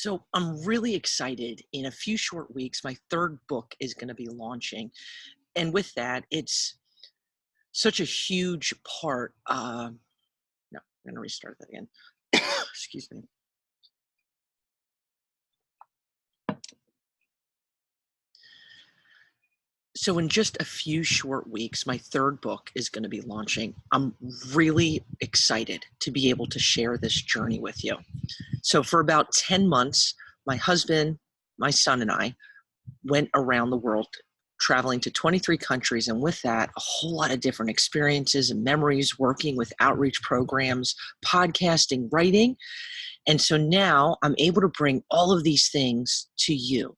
So I'm really excited. In a few short weeks, my third book is going to be launching. And with that, it's such a huge part. No, I'm going to restart that again. Excuse me. So in just a few short weeks, my third book is going to be launching. I'm really excited to be able to share this journey with you. So for about 10 months, my husband, my son, and I went around the world traveling to 23 countries, and with that, a whole lot of different experiences and memories working with outreach programs, podcasting, writing. And so now I'm able to bring all of these things to you.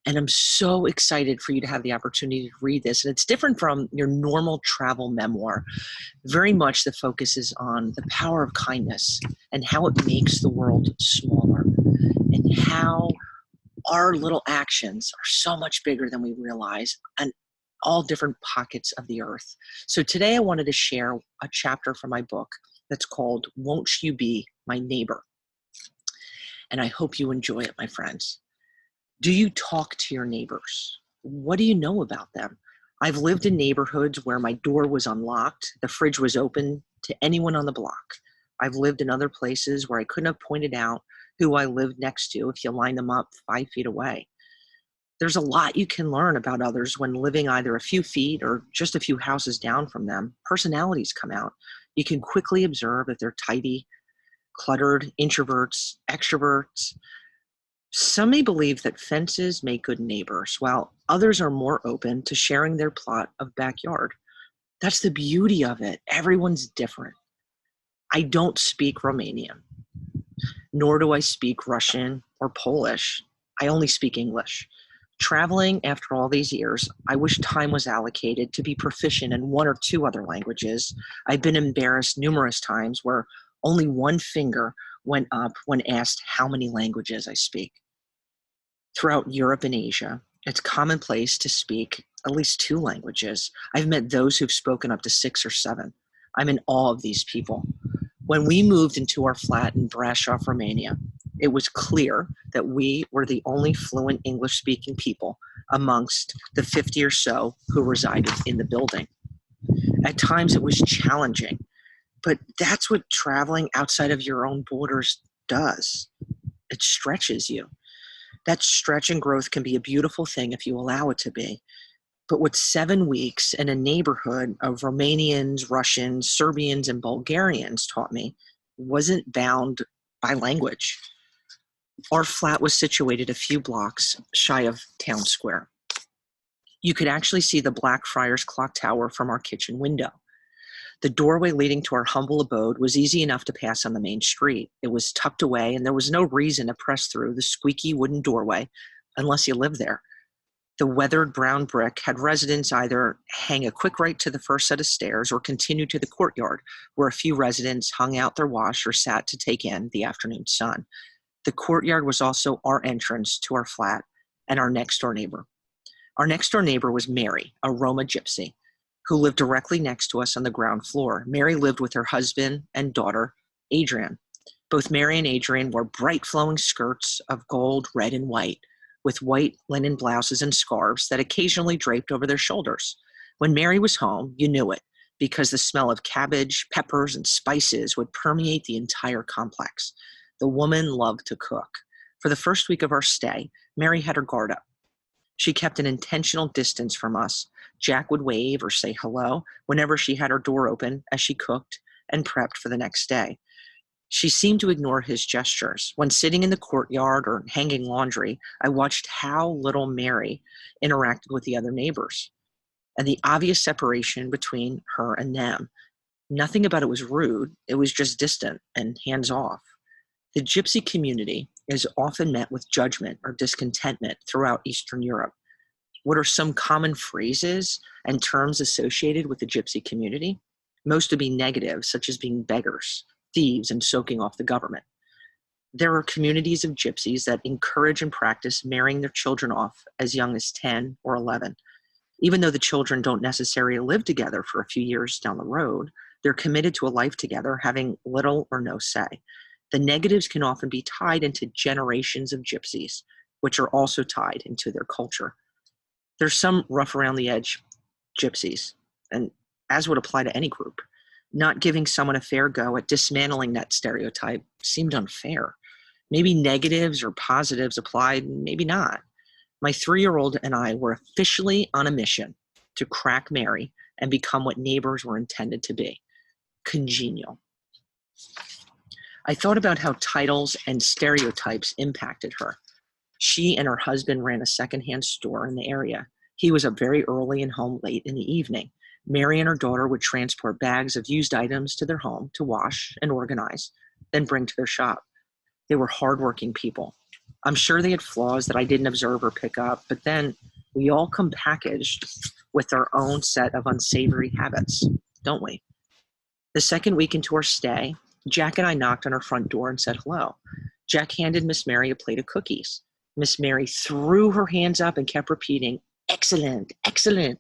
And I'm so excited for you to have the opportunity to read this. And it's different from your normal travel memoir. Very much the focus is on the power of kindness and how it makes the world smaller, and how our little actions are so much bigger than we realize, and all different pockets of the earth. So today I wanted to share a chapter from my book that's called Won't You Be My Neighbor? And I hope you enjoy it, my friends. Do you talk to your neighbors? What do you know about them? I've lived in neighborhoods where my door was unlocked, the fridge was open to anyone on the block. I've lived in other places where I couldn't have pointed out who I lived next to if you line them up 5 feet away. There's a lot you can learn about others when living either a few feet or just a few houses down from them. Personalities come out. You can quickly observe if they're tidy, cluttered, introverts, extroverts. Some may believe that fences make good neighbors, while others are more open to sharing their plot of backyard. That's the beauty of it. Everyone's different. I don't speak Romanian, nor do I speak Russian or Polish. I only speak English. Traveling after all these years, I wish time was allocated to be proficient in one or two other languages. I've been embarrassed numerous times where only one finger went up when asked how many languages I speak. Throughout Europe and Asia, it's commonplace to speak at least two languages. I've met those who've spoken up to 6 or 7. I'm in awe of these people. When we moved into our flat in Brasov, Romania, it was clear that we were the only fluent English-speaking people amongst the 50 or so who resided in the building. At times it was challenging, but that's what traveling outside of your own borders does. It stretches you. That stretch and growth can be a beautiful thing if you allow it to be. But what 7 weeks in a neighborhood of Romanians, Russians, Serbians, and Bulgarians taught me wasn't bound by language. Our flat was situated a few blocks shy of town square. You could actually see the Blackfriars clock tower from our kitchen window. The doorway leading to our humble abode was easy enough to pass on the main street. It was tucked away, and there was no reason to press through the squeaky wooden doorway unless you lived there. The weathered brown brick had residents either hang a quick right to the first set of stairs or continue to the courtyard, where a few residents hung out their wash or sat to take in the afternoon sun. The courtyard was also our entrance to our flat and our next-door neighbor. Our next-door neighbor was Mary, a Roma gypsy, who lived directly next to us on the ground floor. Mary lived with her husband and daughter, Adrian. Both Mary and Adrian wore bright flowing skirts of gold, red, and white, with white linen blouses and scarves that occasionally draped over their shoulders. When Mary was home, you knew it, because the smell of cabbage, peppers, and spices would permeate the entire complex. The woman loved to cook. For the first week of our stay, Mary had her guard up. She kept an intentional distance from us. Jack would wave or say hello whenever she had her door open as she cooked and prepped for the next day. She seemed to ignore his gestures. When sitting in the courtyard or hanging laundry, I watched how little Mary interacted with the other neighbors and the obvious separation between her and them. Nothing about it was rude. It was just distant and hands off. The gypsy community is often met with judgment or discontentment throughout Eastern Europe. What are some common phrases and terms associated with the gypsy community? Most would be negative, such as being beggars, thieves, and soaking off the government. There are communities of gypsies that encourage and practice marrying their children off as young as 10 or 11. Even though the children don't necessarily live together for a few years down the road, they're committed to a life together, having little or no say. The negatives can often be tied into generations of gypsies, which are also tied into their culture. There's some rough around the edge gypsies, and as would apply to any group, not giving someone a fair go at dismantling that stereotype seemed unfair. Maybe negatives or positives applied, maybe not. My 3-year-old and I were officially on a mission to crack Mary and become what neighbors were intended to be: congenial. I thought about how titles and stereotypes impacted her. She and her husband ran a secondhand store in the area. He was up very early and home late in the evening. Mary and her daughter would transport bags of used items to their home to wash and organize, then bring to their shop. They were hardworking people. I'm sure they had flaws that I didn't observe or pick up, but then we all come packaged with our own set of unsavory habits, don't we? The second week into our stay, Jack and I knocked on her front door and said hello. Jack handed Miss Mary a plate of cookies. Miss Mary threw her hands up and kept repeating, "Excellent, excellent."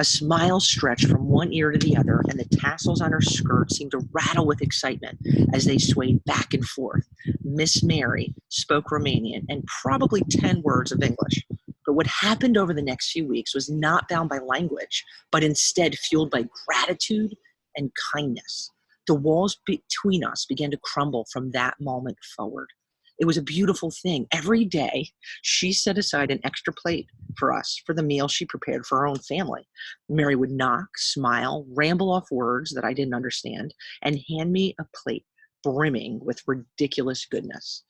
A smile stretched from one ear to the other, and the tassels on her skirt seemed to rattle with excitement as they swayed back and forth. Miss Mary spoke Romanian and probably 10 words of English. But what happened over the next few weeks was not bound by language, but instead fueled by gratitude and kindness. The walls between us began to crumble from that moment forward. It was a beautiful thing. Every day, she set aside an extra plate for us for the meal she prepared for her own family. Mary would knock, smile, ramble off words that I didn't understand, and hand me a plate brimming with ridiculous goodness.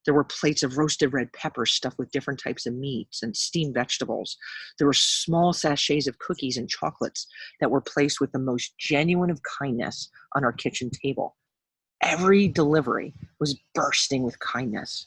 There were plates of roasted red peppers stuffed with different types of meats and steamed vegetables. There were small sachets of cookies and chocolates that were placed with the most genuine of kindness on our kitchen table. Every delivery was bursting with kindness.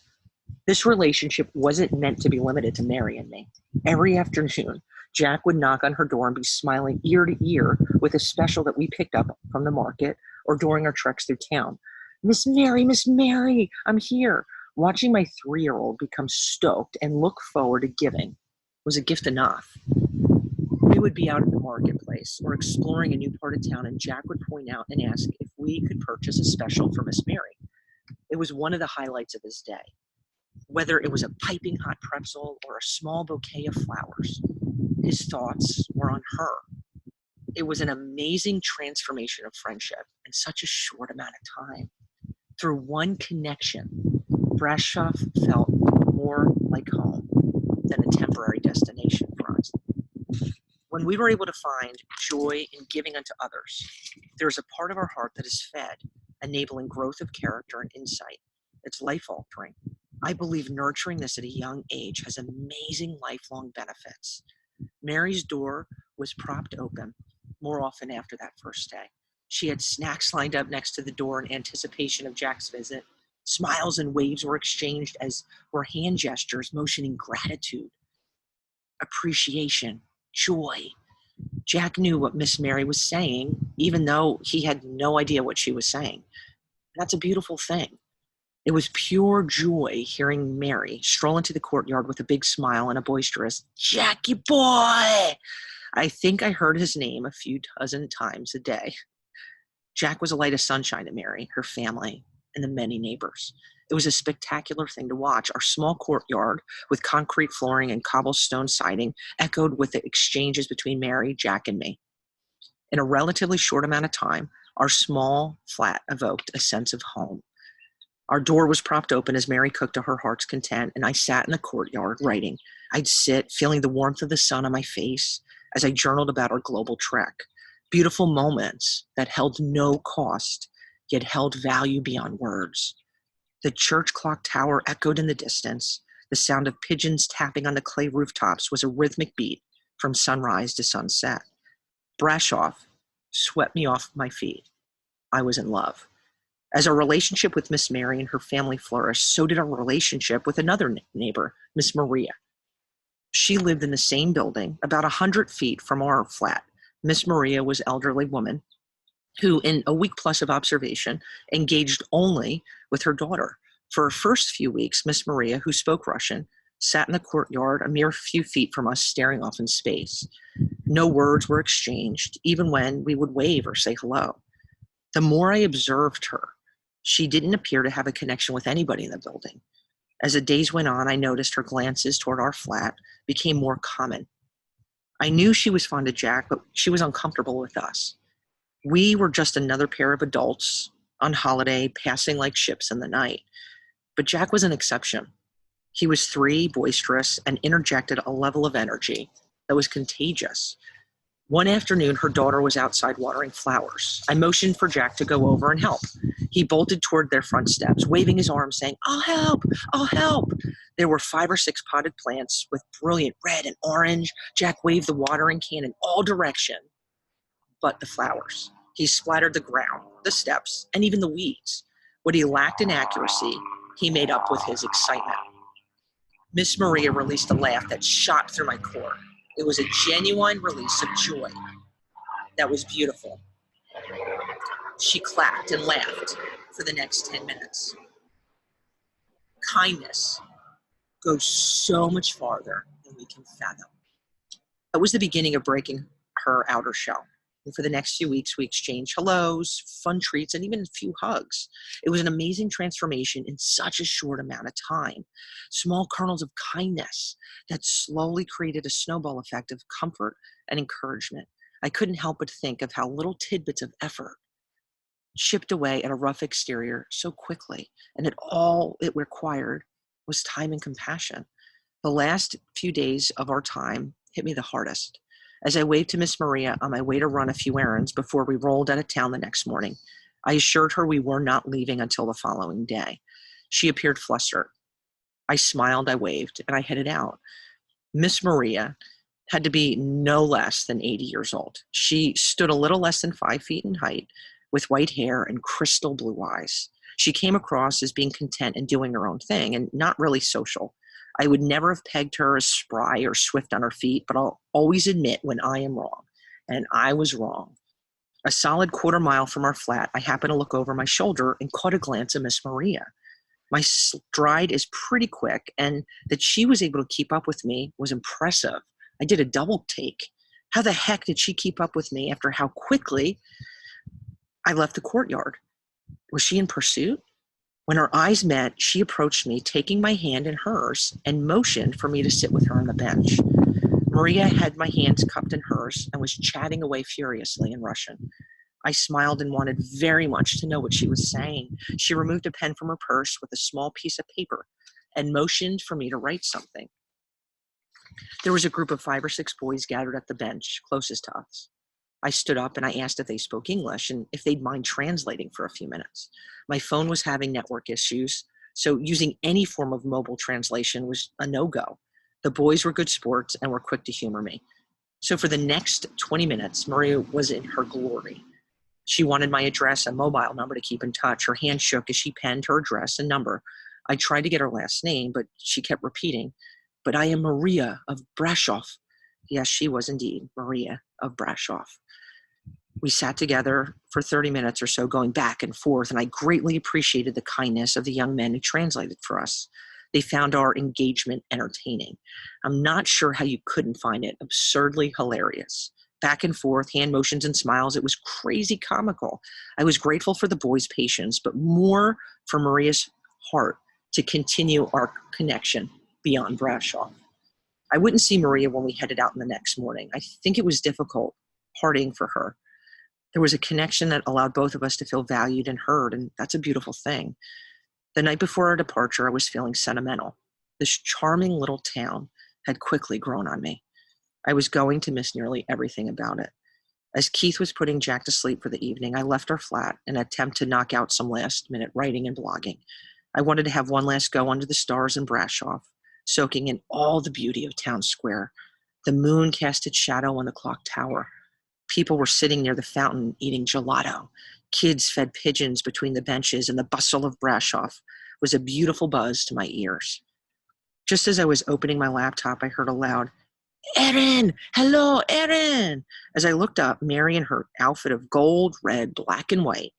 This relationship wasn't meant to be limited to Mary and me. Every afternoon, Jack would knock on her door and be smiling ear to ear with a special that we picked up from the market or during our treks through town. Miss Mary, I'm here." Watching my 3-year-old become stoked and look forward to giving was a gift enough. We would be out in the marketplace or exploring a new part of town, and Jack would point out and ask if we could purchase a special for Miss Mary. It was one of the highlights of his day. Whether it was a piping hot pretzel or a small bouquet of flowers, his thoughts were on her. It was an amazing transformation of friendship in such a short amount of time. Through one connection, Brasov felt more like home than a temporary destination for us. When we were able to find joy in giving unto others, there is a part of our heart that is fed, enabling growth of character and insight. It's life-altering. I believe nurturing this at a young age has amazing lifelong benefits. Mary's door was propped open more often after that first day. She had snacks lined up next to the door in anticipation of Jack's visit. Smiles and waves were exchanged, as were hand gestures motioning gratitude, appreciation, joy. Jack knew what Miss Mary was saying, even though he had no idea what she was saying. That's a beautiful thing. It was pure joy hearing Mary stroll into the courtyard with a big smile and a boisterous, "Jackie boy!" I think I heard his name a few dozen times a day. Jack was a light of sunshine to Mary, her family, and the many neighbors. It was a spectacular thing to watch. Our small courtyard with concrete flooring and cobblestone siding echoed with the exchanges between Mary, Jack, and me. In a relatively short amount of time, our small flat evoked a sense of home. Our door was propped open as Mary cooked to her heart's content, and I sat in the courtyard writing. I'd sit, feeling the warmth of the sun on my face as I journaled about our global trek. Beautiful moments that held no cost, yet held value beyond words. The church clock tower echoed in the distance. The sound of pigeons tapping on the clay rooftops was a rhythmic beat from sunrise to sunset. Brasov swept me off my feet. I was in love. As our relationship with Miss Mary and her family flourished, so did our relationship with another neighbor, Miss Maria. She lived in the same building, about 100 feet from our flat. Miss Maria was an elderly woman who, in a week plus of observation, engaged only with her daughter. For her first few weeks, Miss Maria, who spoke Russian, sat in the courtyard a mere few feet from us, staring off in space. No words were exchanged, even when we would wave or say hello. The more I observed her, She didn't appear to have a connection with anybody in the building. As the days went on, I noticed her glances toward our flat became more common. I knew she was fond of Jack, but she was uncomfortable with us. We were just another pair of adults on holiday, passing like ships in the night. But Jack was an exception. He was 3, boisterous, and interjected a level of energy that was contagious. One afternoon, her daughter was outside watering flowers. I motioned for Jack to go over and help. He bolted toward their front steps, waving his arms, saying, "I'll help, I'll help." There were 5 or 6 potted plants with brilliant red and orange. Jack waved the watering can in all directions but the flowers. He splattered the ground, the steps, and even the weeds. What he lacked in accuracy, he made up with his excitement. Miss Maria released a laugh that shot through my core. It was a genuine release of joy that was beautiful. She clapped and laughed for the next 10 minutes. Kindness goes so much farther than we can fathom. That was the beginning of breaking her outer shell. And for the next few weeks, we exchanged hellos, fun treats, and even a few hugs. It was an amazing transformation in such a short amount of time. Small kernels of kindness that slowly created a snowball effect of comfort and encouragement. I couldn't help but think of how little tidbits of effort chipped away at a rough exterior so quickly, and all it required was time and compassion. The last few days of our time hit me the hardest. As I waved to Miss Maria on my way to run a few errands before we rolled out of town the next morning, I assured her we were not leaving until the following day. She appeared flustered. I smiled, I waved, and I headed out. Miss Maria had to be no less than 80 years old. She stood a little less than 5 feet in height, with white hair and crystal blue eyes. She came across as being content and doing her own thing and not really social. I would never have pegged her as spry or swift on her feet, but I'll always admit when I am wrong. And I was wrong. A solid quarter mile from our flat, I happened to look over my shoulder and caught a glance of Miss Maria. My stride is pretty quick, and that she was able to keep up with me was impressive. I did a double take. How the heck did she keep up with me after how quickly I left the courtyard? Was she in pursuit? When our eyes met, she approached me, taking my hand in hers, and motioned for me to sit with her on the bench. Maria had my hands cupped in hers and was chatting away furiously in Russian. I smiled and wanted very much to know what she was saying. She removed a pen from her purse with a small piece of paper and motioned for me to write something. There was a group of 5 or 6 boys gathered at the bench closest to us. I stood up and I asked if they spoke English and if they'd mind translating for a few minutes. My phone was having network issues, so using any form of mobile translation was a no-go. The boys were good sports and were quick to humor me. So for the next 20 minutes, Maria was in her glory. She wanted my address and mobile number to keep in touch. Her hand shook as she penned her address and number. I tried to get her last name, but she kept repeating, "But I am Maria of Brasov." Yes, she was indeed Maria of Brasov. We sat together for 30 minutes or so, going back and forth, and I greatly appreciated the kindness of the young men who translated for us. They found our engagement entertaining. I'm not sure how you couldn't find it absurdly hilarious. Back and forth, hand motions and smiles. It was crazy comical. I was grateful for the boys' patience, but more for Maria's heart to continue our connection beyond Brasov. I wouldn't see Maria when we headed out in the next morning. I think it was difficult parting for her. There was a connection that allowed both of us to feel valued and heard, and that's a beautiful thing. The night before our departure, I was feeling sentimental. This charming little town had quickly grown on me. I was going to miss nearly everything about it. As Keith was putting Jack to sleep for the evening, I left our flat in an attempt to knock out some last-minute writing and blogging. I wanted to have one last go under the stars in Brasov, soaking in all the beauty of town square. The moon cast its shadow on the clock tower. People were sitting near the fountain eating gelato. Kids fed pigeons between the benches, and the bustle of Brasov was a beautiful buzz to my ears. Just as I was opening my laptop, I heard a loud, "Erin! Hello, Erin!" As I looked up, Mary in her outfit of gold, red, black, and white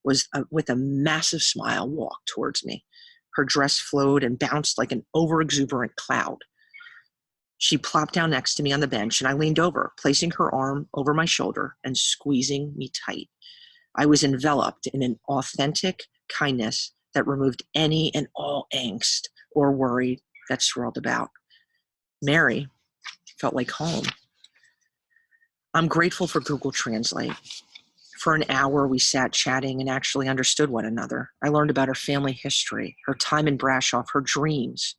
with a massive smile walked towards me. Her dress flowed and bounced like an over-exuberant cloud. She plopped down next to me on the bench, and I leaned over, placing her arm over my shoulder and squeezing me tight. I was enveloped in an authentic kindness that removed any and all angst or worry that swirled about. Mary felt like home. I'm grateful for Google Translate. For an hour, we sat chatting and actually understood one another. I learned about her family history, her time in Brasov, her dreams,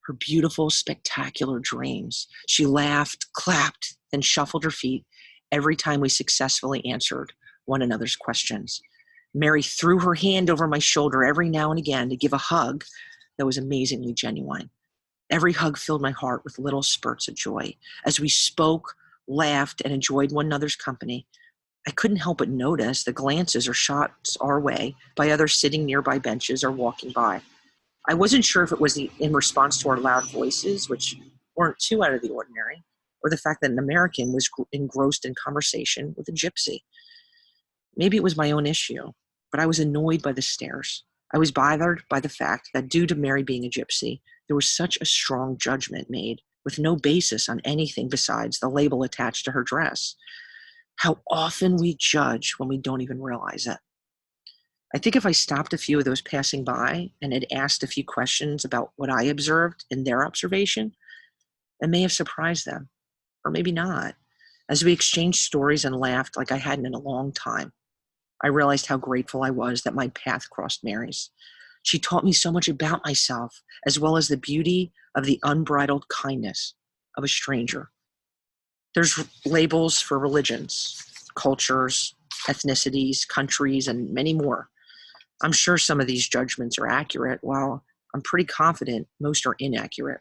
her beautiful, spectacular dreams. She laughed, clapped, then shuffled her feet every time we successfully answered one another's questions. Mary threw her hand over my shoulder every now and again to give a hug that was amazingly genuine. Every hug filled my heart with little spurts of joy. As we spoke, laughed, and enjoyed one another's company, I couldn't help but notice the glances or shots our way by others sitting nearby benches or walking by. I wasn't sure if it was in response to our loud voices, which weren't too out of the ordinary, or the fact that an American was engrossed in conversation with a gypsy. Maybe it was my own issue, but I was annoyed by the stares. I was bothered by the fact that due to Mary being a gypsy, there was such a strong judgment made with no basis on anything besides the label attached to her dress. How often we judge when we don't even realize it. I think if I stopped a few of those passing by and had asked a few questions about what I observed in their observation, it may have surprised them, or maybe not. As we exchanged stories and laughed like I hadn't in a long time, I realized how grateful I was that my path crossed Mary's. She taught me so much about myself, as well as the beauty of the unbridled kindness of a stranger. There's labels for religions, cultures, ethnicities, countries, and many more. I'm sure some of these judgments are accurate, while I'm pretty confident most are inaccurate.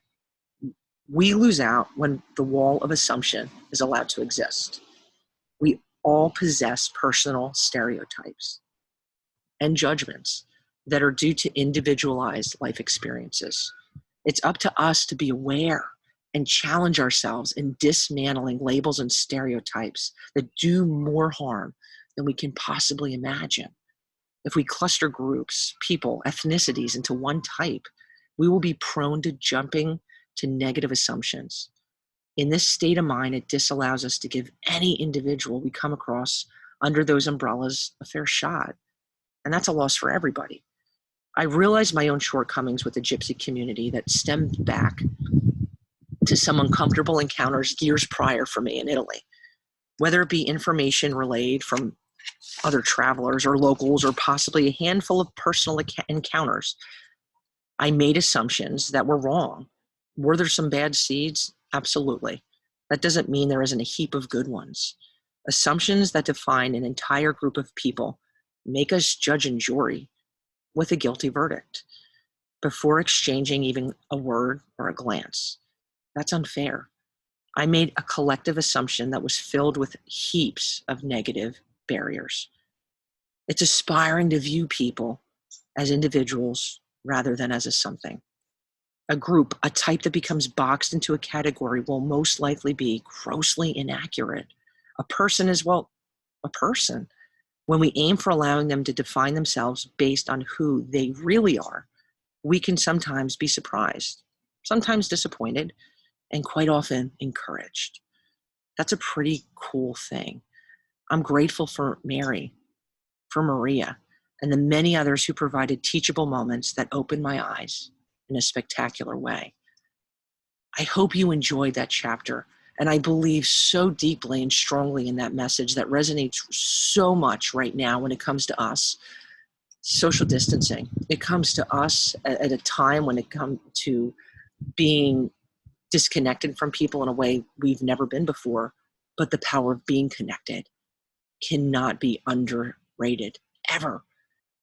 We lose out when the wall of assumption is allowed to exist. We all possess personal stereotypes and judgments that are due to individualized life experiences. It's up to us to be aware and challenge ourselves in dismantling labels and stereotypes that do more harm than we can possibly imagine. If we cluster groups, people, ethnicities into one type, we will be prone to jumping to negative assumptions. In this state of mind, it disallows us to give any individual we come across under those umbrellas a fair shot. And that's a loss for everybody. I realized my own shortcomings with the gypsy community that stemmed back to some uncomfortable encounters years prior for me in Italy. Whether it be information relayed from other travelers or locals, or possibly a handful of personal encounters, I made assumptions that were wrong. Were there some bad seeds? Absolutely. That doesn't mean there isn't a heap of good ones. Assumptions that define an entire group of people make us judge and jury with a guilty verdict before exchanging even a word or a glance. That's unfair. I made a collective assumption that was filled with heaps of negative barriers. It's aspiring to view people as individuals rather than as a something. A group, a type that becomes boxed into a category will most likely be grossly inaccurate. A person is, well, a person. When we aim for allowing them to define themselves based on who they really are, we can sometimes be surprised, sometimes disappointed, and quite often encouraged. That's a pretty cool thing. I'm grateful for Mary, for Maria, and the many others who provided teachable moments that opened my eyes in a spectacular way. I hope you enjoyed that chapter, and I believe so deeply and strongly in that message that resonates so much right now when it comes to us. Social distancing. It comes to us at a time when it comes to being disconnected from people in a way we've never been before, but the power of being connected cannot be underrated, ever.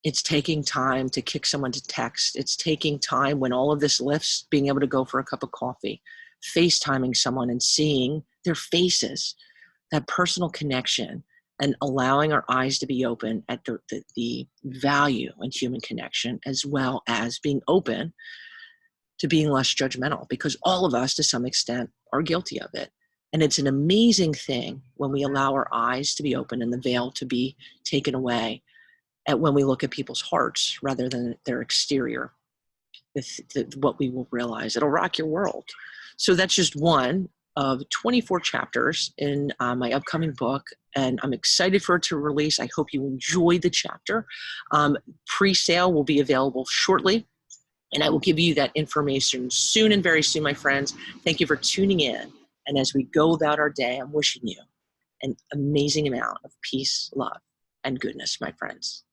It's taking time to kick someone to text. It's taking time when all of this lifts, being able to go for a cup of coffee, FaceTiming someone and seeing their faces, that personal connection, and allowing our eyes to be open at the value in human connection, as well as being open to being less judgmental, because all of us to some extent are guilty of it. And it's an amazing thing when we allow our eyes to be open and the veil to be taken away when we look at people's hearts rather than their exterior. What we will realize, it'll rock your world. So that's just one of 24 chapters in my upcoming book, and I'm excited for it to release. I hope you enjoy the chapter. Pre-sale will be available shortly, and I will give you that information soon and very soon, my friends. Thank you for tuning in. And as we go about our day, I'm wishing you an amazing amount of peace, love, and goodness, my friends.